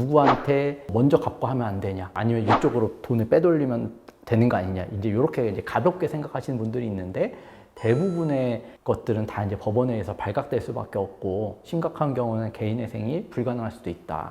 누구한테 먼저 갚고 하면 안 되냐, 아니면 이쪽으로 돈을 빼돌리면 되는 거 아니냐, 이제 이렇게 이제 가볍게 생각하시는 분들이 있는데, 대부분의 것들은 다 이제 법원에 의해서 발각될 수밖에 없고, 심각한 경우는 개인회생이 불가능할 수도 있다.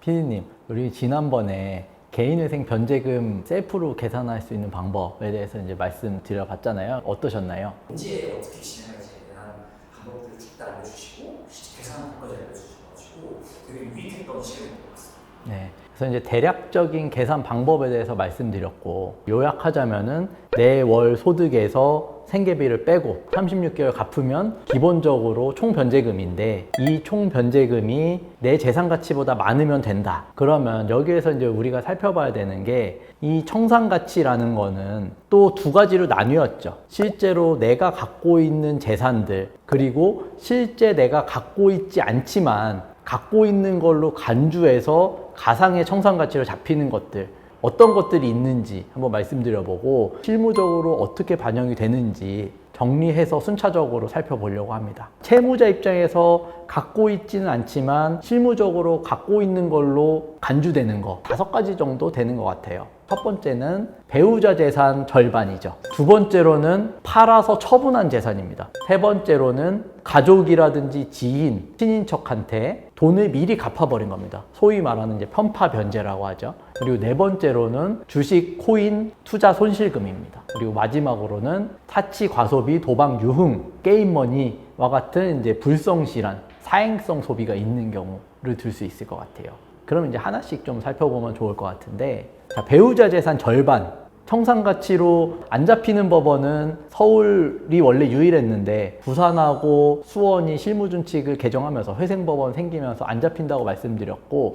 피디님, 우리 지난번에 개인회생 변제금 셀프로 계산할 수 있는 방법에 대해서 이제 말씀드려봤잖아요. 어떠셨나요? 언제 어떻게 진행할지에 대한 방법들을 쭉 다 알려주시고 계산하는 것까지 알려주셔가지고 되게 유익했던 시간인 것 같습니다. 네. 그래서 이제 대략적인 계산 방법에 대해서 말씀드렸고, 요약하자면은 내 월 소득에서 생계비를 빼고 36개월 갚으면 기본적으로 총 변제금인데, 이 총 변제금이 내 재산 가치보다 많으면 된다. 그러면 여기에서 이제 우리가 살펴봐야 되는 게, 이 청산 가치라는 거는 또 두 가지로 나뉘었죠. 실제로 내가 갖고 있는 재산들, 그리고 실제 내가 갖고 있지 않지만 갖고 있는 걸로 간주해서 가상의 청산 가치로 잡히는 것들, 어떤 것들이 있는지 한번 말씀드려보고, 실무적으로 어떻게 반영이 되는지 정리해서 순차적으로 살펴보려고 합니다. 채무자 입장에서 갖고 있지는 않지만 실무적으로 갖고 있는 걸로 간주되는 거 5가지 정도 되는 것 같아요. 첫 번째는 배우자 재산 절반이죠. 두 번째로는 팔아서 처분한 재산입니다. 세 번째로는 가족이라든지 지인, 친인척한테 돈을 미리 갚아버린 겁니다. 소위 말하는 이제 편파 변제라고 하죠. 그리고 네 번째로는 주식, 코인, 투자 손실금입니다. 그리고 마지막으로는 사치, 과소비, 도박, 유흥, 게임머니와 같은 이제 불성실한 사행성 소비가 있는 경우를 들 수 있을 것 같아요. 그럼 이제 하나씩 좀 살펴보면 좋을 것 같은데, 자, 배우자 재산 절반, 청산 가치로 안 잡히는 법원은 서울이 원래 유일했는데, 부산하고 수원이 실무준칙을 개정하면서 회생법원 생기면서 안 잡힌다고 말씀드렸고,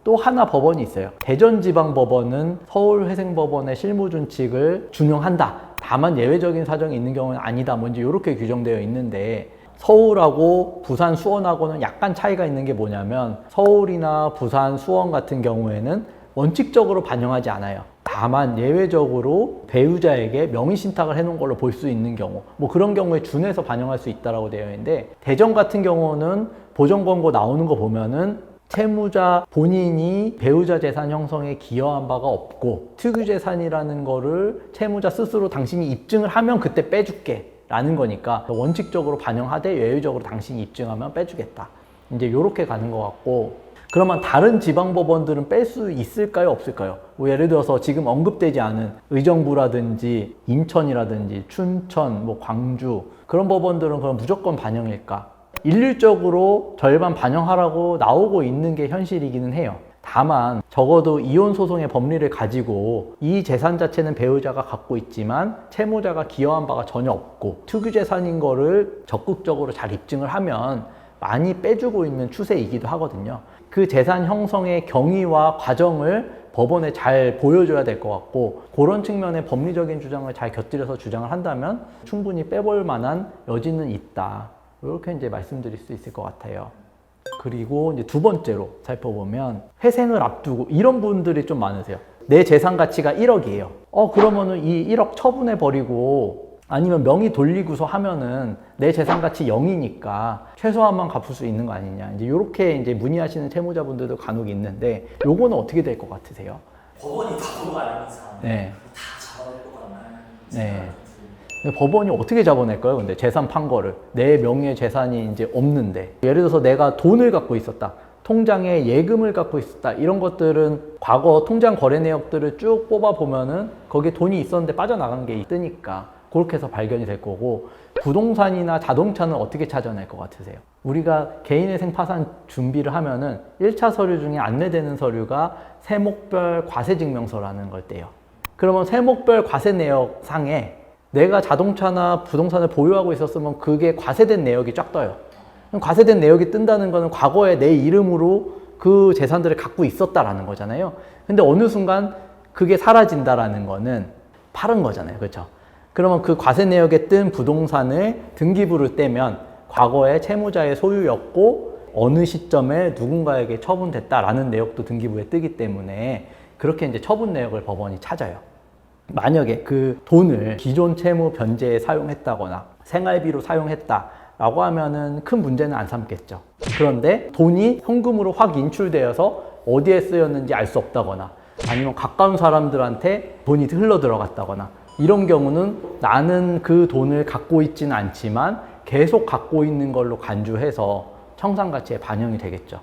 또 하나 법원이 있어요. 대전지방법원은 서울회생법원의 실무준칙을 준용한다. 다만 예외적인 사정이 있는 경우는 아니다. 뭔지 이렇게 규정되어 있는데, 서울하고 부산, 수원하고는 약간 차이가 있는 게 뭐냐면, 서울이나 부산, 수원 같은 경우에는 원칙적으로 반영하지 않아요. 다만 예외적으로 배우자에게 명의신탁을 해놓은 걸로 볼 수 있는 경우, 뭐 그런 경우에 준해서 반영할 수 있다고 되어 있는데, 대전 같은 경우는 보전권고 나오는 거 보면은 채무자 본인이 배우자 재산 형성에 기여한 바가 없고, 특유재산이라는 거를 채무자 스스로 당신이 입증을 하면 그때 빼줄게 라는 거니까, 원칙적으로 반영하되 예외적으로 당신이 입증하면 빼주겠다. 이제 이렇게 가는 것 같고, 그러면 다른 지방법원들은 뺄 수 있을까요? 없을까요? 뭐 예를 들어서 지금 언급되지 않은 의정부라든지 인천이라든지 춘천, 뭐 광주, 그런 법원들은 그럼 무조건 반영일까? 일률적으로 절반 반영하라고 나오고 있는 게 현실이기는 해요. 다만 적어도 이혼 소송의 법리를 가지고 이 재산 자체는 배우자가 갖고 있지만 채무자가 기여한 바가 전혀 없고 특유재산인 거를 적극적으로 잘 입증을 하면 많이 빼주고 있는 추세이기도 하거든요. 그 재산 형성의 경위와 과정을 법원에 잘 보여줘야 될 것 같고, 그런 측면의 법리적인 주장을 잘 곁들여서 주장을 한다면 충분히 빼볼 만한 여지는 있다. 이렇게 이제 말씀드릴 수 있을 것 같아요. 그리고 이제 두 번째로 살펴보면, 회생을 앞두고 이런 분들이 좀 많으세요. 내 재산 가치가 1억이에요. 그러면은 이 1억 처분해 버리고 아니면 명의 돌리고서 하면은 내 재산 가치 0이니까 최소한만 갚을 수 있는 거 아니냐. 이제 이렇게 이제 문의하시는 채무자분들도 간혹 있는데, 요거는 어떻게 될 것 같으세요? 법원이 바보가 아닌 이상 네. 다 잡아낼 것 같나요? 네. 법원이 어떻게 잡아낼까요? 근데 재산 판 거를, 내 명의의 재산이 이제 없는데, 예를 들어서 내가 돈을 갖고 있었다, 통장에 예금을 갖고 있었다, 이런 것들은 과거 통장 거래 내역들을 쭉 뽑아 보면은 거기에 돈이 있었는데 빠져나간 게 있으니까 그렇게 해서 발견이 될 거고, 부동산이나 자동차는 어떻게 찾아낼 것 같으세요? 우리가 개인회생 파산 준비를 하면은 1차 서류 중에 안내되는 서류가 세목별 과세증명서라는 걸 떼요. 그러면 세목별 과세 내역 상에 내가 자동차나 부동산을 보유하고 있었으면 그게 과세된 내역이 쫙 떠요. 과세된 내역이 뜬다는 거는 과거에 내 이름으로 그 재산들을 갖고 있었다라는 거잖아요. 근데 어느 순간 그게 사라진다라는 거는 팔은 거잖아요. 그렇죠? 그러면 그 과세 내역에 뜬 부동산을 등기부를 떼면 과거에 채무자의 소유였고 어느 시점에 누군가에게 처분됐다라는 내역도 등기부에 뜨기 때문에 그렇게 이제 처분 내역을 법원이 찾아요. 만약에 그 돈을 기존 채무 변제에 사용했다거나 생활비로 사용했다 라고 하면은 큰 문제는 안 삼겠죠. 그런데 돈이 현금으로 확 인출되어서 어디에 쓰였는지 알 수 없다거나 아니면 가까운 사람들한테 돈이 흘러 들어갔다거나 이런 경우는 나는 그 돈을 갖고 있지는 않지만 계속 갖고 있는 걸로 간주해서 청산가치에 반영이 되겠죠.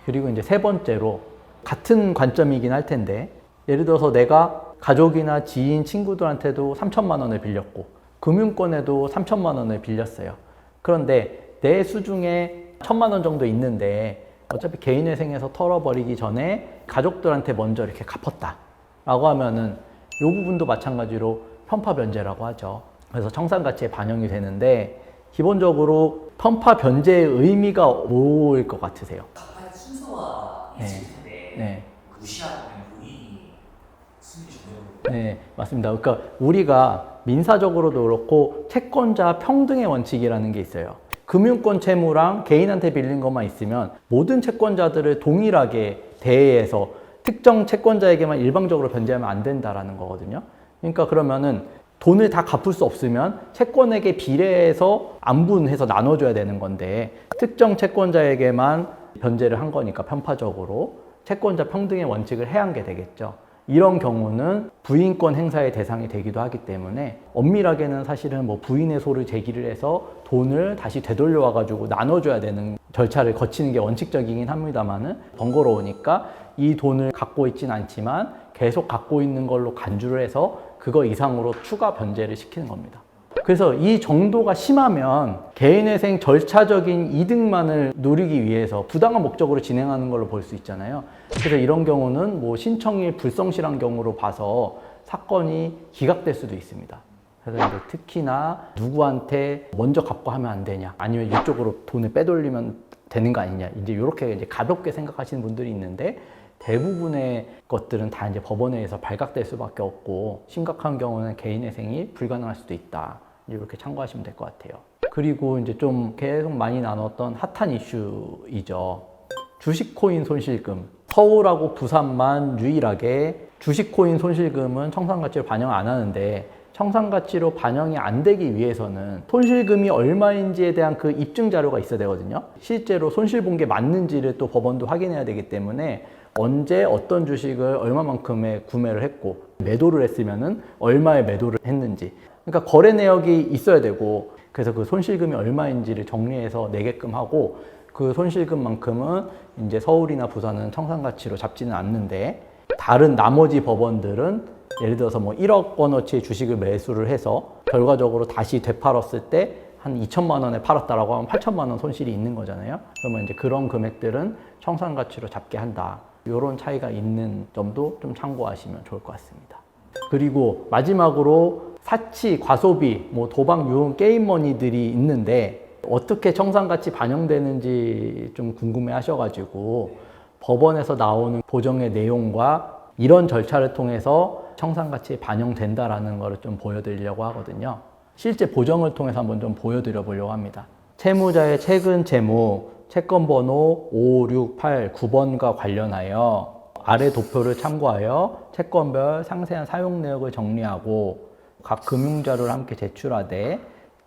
그리고 이제 세 번째로 같은 관점이긴 할 텐데 예를 들어서 내가 가족이나 지인, 친구들한테도 3천만 원을 빌렸고 금융권에도 3천만 원을 빌렸어요. 그런데 내 수중에 1,000만 원 정도 있는데 어차피 개인회생에서 털어버리기 전에 가족들한테 먼저 이렇게 갚았다 라고 하면은 이 부분도 마찬가지로 편파 변제라고 하죠. 그래서 청산가치에 반영이 되는데 기본적으로 편파 변제의 의미가 뭐일 것 같으세요? 갚아야 순서와 네. 있을 텐데 네. 무시하면 본인이 승리 전혀. 네, 맞습니다. 그러니까 우리가 민사적으로도 그렇고 채권자 평등의 원칙이라는 게 있어요. 금융권 채무랑 개인한테 빌린 것만 있으면 모든 채권자들을 동일하게 대해서 특정 채권자에게만 일방적으로 변제하면 안 된다라는 거거든요. 그러니까 그러면은 돈을 다 갚을 수 없으면 채권에게 비례해서 안분해서 나눠줘야 되는 건데 특정 채권자에게만 변제를 한 거니까 편파적으로 채권자 평등의 원칙을 해양게 되겠죠. 이런 경우는 부인권 행사의 대상이 되기도 하기 때문에 엄밀하게는 사실은 뭐 부인의 소를 제기를 해서 돈을 다시 되돌려 와가지고 나눠줘야 되는 절차를 거치는 게 원칙적이긴 합니다만은 번거로우니까 이 돈을 갖고 있진 않지만 계속 갖고 있는 걸로 간주를 해서 그거 이상으로 추가 변제를 시키는 겁니다. 그래서 이 정도가 심하면 개인회생 절차적인 이득만을 누리기 위해서 부당한 목적으로 진행하는 걸로 볼 수 있잖아요. 그래서 이런 경우는 뭐 신청일 불성실한 경우로 봐서 사건이 기각될 수도 있습니다. 그래서 이제 특히나 누구한테 먼저 갚고 하면 안 되냐, 아니면 이쪽으로 돈을 빼돌리면 되는 거 아니냐, 이제 이렇게 이제 가볍게 생각하시는 분들이 있는데 대부분의 것들은 다 이제 법원에서 발각될 수밖에 없고 심각한 경우는 개인회생이 불가능할 수도 있다. 이렇게 참고하시면 될 것 같아요. 그리고 이제 좀 계속 많이 나눴던 핫한 이슈이죠. 주식코인 손실금. 서울하고 부산만 유일하게 주식코인 손실금은 청산가치로 반영 안 하는데 청산가치로 반영이 안 되기 위해서는 손실금이 얼마인지에 대한 그 입증 자료가 있어야 되거든요. 실제로 손실 본 게 맞는지를 또 법원도 확인해야 되기 때문에 언제 어떤 주식을 얼마만큼의 구매를 했고 매도를 했으면은 얼마에 매도를 했는지, 그러니까 거래 내역이 있어야 되고, 그래서 그 손실금이 얼마인지를 정리해서 내게끔 하고 그 손실금만큼은 이제 서울이나 부산은 청산가치로 잡지는 않는데 다른 나머지 법원들은 예를 들어서 뭐 1억 원어치의 주식을 매수를 해서 결과적으로 다시 되팔았을 때 한 2천만 원에 팔았다라고 하면 8천만 원 손실이 있는 거잖아요. 그러면 이제 그런 금액들은 청산가치로 잡게 한다. 이런 차이가 있는 점도 좀 참고하시면 좋을 것 같습니다. 그리고 마지막으로 사치, 과소비, 뭐 도박, 유흥, 게임머니들이 있는데 어떻게 청산가치 반영되는지 좀 궁금해 하셔가지고 법원에서 나오는 보정의 내용과 이런 절차를 통해서 청산가치에 반영된다라는 거를 좀 보여드리려고 하거든요. 실제 보정을 통해서 한번 좀 보여드려 보려고 합니다. 채무자의 최근 채무, 채권번호 5, 6, 8, 9번과 관련하여 아래 도표를 참고하여 채권별 상세한 사용 내역을 정리하고 각 금융자료를 함께 제출하되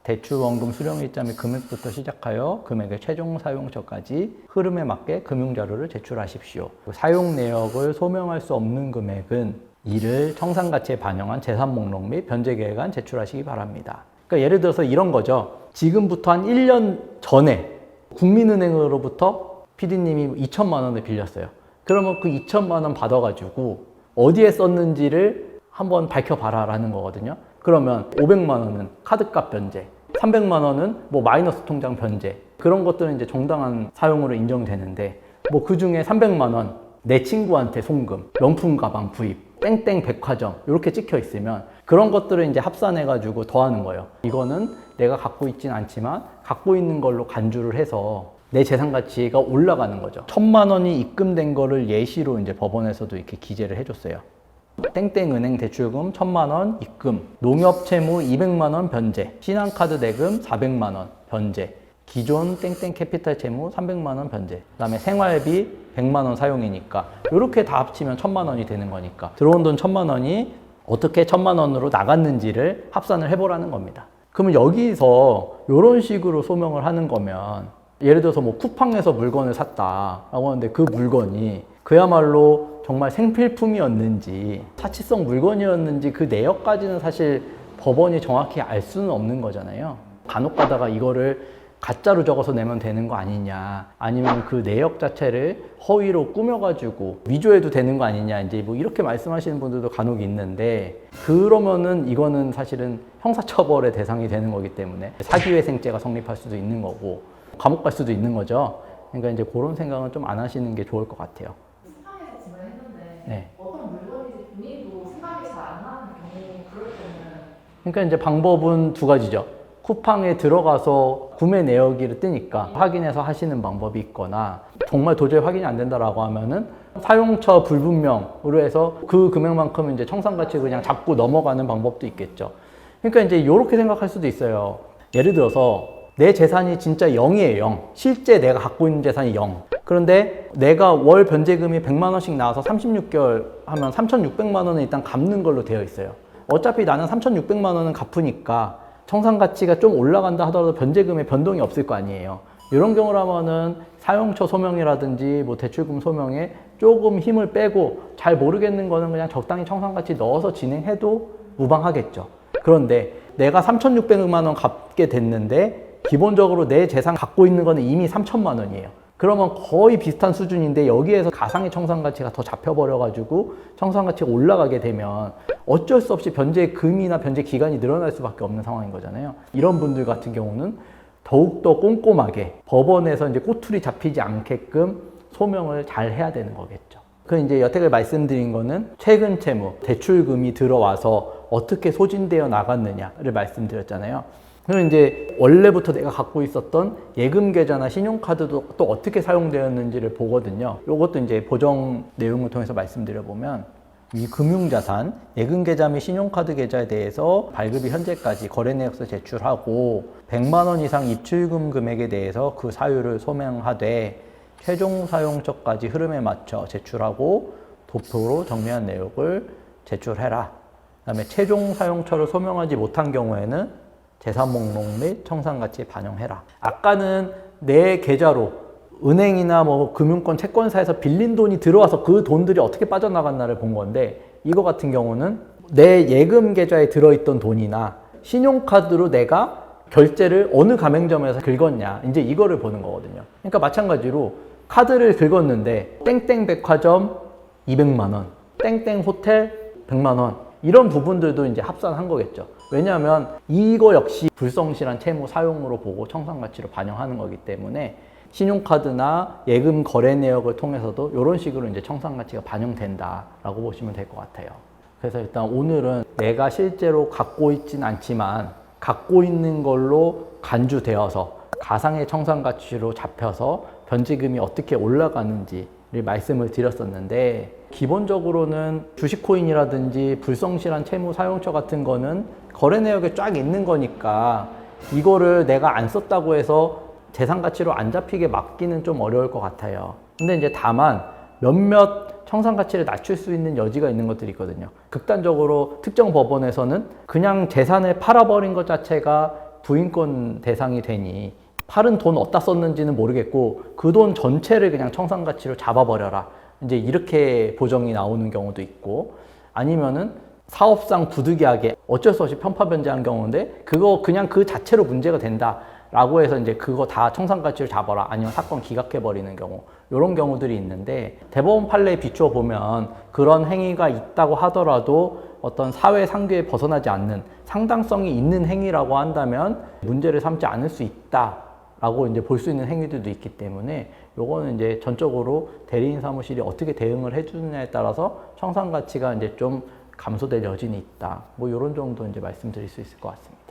대출원금 수령일자 및 금액부터 시작하여 금액의 최종 사용처까지 흐름에 맞게 금융자료를 제출하십시오. 사용 내역을 소명할 수 없는 금액은 이를 청산가치에 반영한 재산 목록 및 변제 계획안 제출하시기 바랍니다. 그러니까 예를 들어서 이런 거죠. 지금부터 한 1년 전에 국민은행으로부터 PD님이 2천만 원을 빌렸어요. 그러면 그 2천만 원 받아가지고 어디에 썼는지를 한번 밝혀봐라 라는 거거든요. 그러면 500만 원은 카드값 변제, 300만 원은 뭐 마이너스 통장 변제, 그런 것들은 이제 정당한 사용으로 인정되는데 뭐 그 중에 300만 원 내 친구한테 송금, 명품 가방 구입, 땡땡 백화점 이렇게 찍혀 있으면 그런 것들을 이제 합산해가지고 더하는 거예요. 이거는 내가 갖고 있진 않지만 갖고 있는 걸로 간주를 해서 내 재산 가치가 올라가는 거죠. 1,000만 원이 입금된 거를 예시로 이제 법원에서도 이렇게 기재를 해줬어요. 땡땡 은행 대출금 1,000만 원 입금, 농협 채무 200만 원 변제, 신한카드 대금 400만 원 변제, 기존 땡땡 캐피탈 채무 300만 원 변제, 그 다음에 생활비 100만 원 사용이니까 이렇게 다 합치면 1,000만 원이 되는 거니까 들어온 돈 1,000만 원이 어떻게 1,000만 원으로 나갔는지를 합산을 해보라는 겁니다. 그러면 여기서 이런 식으로 소명을 하는 거면 예를 들어서 뭐 쿠팡에서 물건을 샀다라고 하는데 그 물건이 그야말로 정말 생필품이었는지 사치성 물건이었는지 그 내역까지는 사실 법원이 정확히 알 수는 없는 거잖아요. 간혹 가다가 이거를 가짜로 적어서 내면 되는 거 아니냐, 아니면 그 내역 자체를 허위로 꾸며가지고 위조해도 되는 거 아니냐, 이제 뭐 이렇게 말씀하시는 분들도 간혹 있는데, 그러면은 이거는 사실은 형사처벌의 대상이 되는 거기 때문에 사기회생죄가 성립할 수도 있는 거고 감옥 갈 수도 있는 거죠. 그러니까 이제 그런 생각은 좀 안 하시는 게 좋을 것 같아요. 쿠팡에서 구매했는데 네. 어떤 물건인지 본인도 생각이 잘 안 나는 경우, 그럴 때는 그러니까 이제 방법은 두 가지죠. 쿠팡에 들어가서 구매 내역을 뜨니까 확인해서 하시는 방법이 있거나, 정말 도저히 확인이 안 된다라고 하면은 사용처 불분명으로 해서 그 금액만큼은 이제 청산가치 그냥 잡고 넘어가는 방법도 있겠죠. 그러니까 이제 이렇게 생각할 수도 있어요. 예를 들어서 내 재산이 진짜 0이에요, 0. 실제 내가 갖고 있는 재산이 0. 그런데 내가 월 변제금이 100만 원씩 나와서 36개월 하면 3,600만 원은 일단 갚는 걸로 되어 있어요. 어차피 나는 3,600만 원은 갚으니까 청산가치가 좀 올라간다 하더라도 변제금에 변동이 없을 거 아니에요. 이런 경우라면은 사용처 소명이라든지 뭐 대출금 소명에 조금 힘을 빼고 잘 모르겠는 거는 그냥 적당히 청산가치 넣어서 진행해도 무방하겠죠. 그런데 내가 3,600만 원 갚게 됐는데 기본적으로 내 재산 갖고 있는 거는 이미 3,000만 원이에요. 그러면 거의 비슷한 수준인데 여기에서 가상의 청산가치가 더 잡혀버려가지고 청산가치가 올라가게 되면 어쩔 수 없이 변제금이나 변제기간이 늘어날 수밖에 없는 상황인 거잖아요. 이런 분들 같은 경우는 더욱더 꼼꼼하게 법원에서 이제 꼬투리 잡히지 않게끔 소명을 잘 해야 되는 거겠죠. 그 이제 여태까지 말씀드린 거는 최근 채무, 대출금이 들어와서 어떻게 소진되어 나갔느냐를 말씀드렸잖아요. 그리고 이제 원래부터 내가 갖고 있었던 예금 계좌나 신용카드도 또 어떻게 사용되었는지를 보거든요. 이것도 이제 보정 내용을 통해서 말씀드려보면, 이 금융자산, 예금 계좌 및 신용카드 계좌에 대해서 발급이 현재까지 거래 내역서 제출하고 100만 원 이상 입출금 금액에 대해서 그 사유를 소명하되 최종 사용처까지 흐름에 맞춰 제출하고 도표로 정리한 내역을 제출해라. 그다음에 최종 사용처를 소명하지 못한 경우에는 재산 목록 및 청산가치에 반영해라. 아까는 내 계좌로 은행이나 뭐 금융권 채권사에서 빌린 돈이 들어와서 그 돈들이 어떻게 빠져나갔나를 본 건데, 이거 같은 경우는 내 예금 계좌에 들어있던 돈이나 신용카드로 내가 결제를 어느 가맹점에서 긁었냐, 이제 이거를 보는 거거든요. 그러니까 마찬가지로 카드를 긁었는데 땡땡 백화점 200만 원, 땡땡 호텔 100만 원, 이런 부분들도 이제 합산한 거겠죠. 왜냐하면 이거 역시 불성실한 채무 사용으로 보고 청산가치로 반영하는 거기 때문에 신용카드나 예금 거래 내역을 통해서도 이런 식으로 이제 청산가치가 반영된다라고 보시면 될 것 같아요. 그래서 일단 오늘은 내가 실제로 갖고 있진 않지만 갖고 있는 걸로 간주되어서 가상의 청산가치로 잡혀서 변제금이 어떻게 올라가는지를 말씀을 드렸었는데, 기본적으로는 주식코인이라든지 불성실한 채무 사용처 같은 거는 거래 내역에 쫙 있는 거니까 이거를 내가 안 썼다고 해서 재산 가치로 안 잡히게 막기는 좀 어려울 것 같아요. 근데 이제 다만 몇몇 청산 가치를 낮출 수 있는 여지가 있는 것들이 있거든요. 극단적으로 특정 법원에서는 그냥 재산을 팔아버린 것 자체가 부인권 대상이 되니 팔은 돈 어디다 썼는지는 모르겠고 그 돈 전체를 그냥 청산 가치로 잡아버려라, 이제 이렇게 보정이 나오는 경우도 있고, 아니면은 사업상 부득이하게 어쩔 수 없이 편파 변제한 경우인데 그거 그냥 그 자체로 문제가 된다라고 해서 이제 그거 다 청산가치를 잡아라, 아니면 사건 기각해버리는 경우, 이런 경우들이 있는데, 대법원 판례에 비추어 보면 그런 행위가 있다고 하더라도 어떤 사회 상규에 벗어나지 않는 상당성이 있는 행위라고 한다면 문제를 삼지 않을 수 있다라고 이제 볼 수 있는 행위들도 있기 때문에, 요거는 이제 전적으로 대리인 사무실이 어떻게 대응을 해주느냐에 따라서 청산 가치가 이제 좀 감소될 여지는 있다. 뭐 이런 정도 이제 말씀드릴 수 있을 것 같습니다.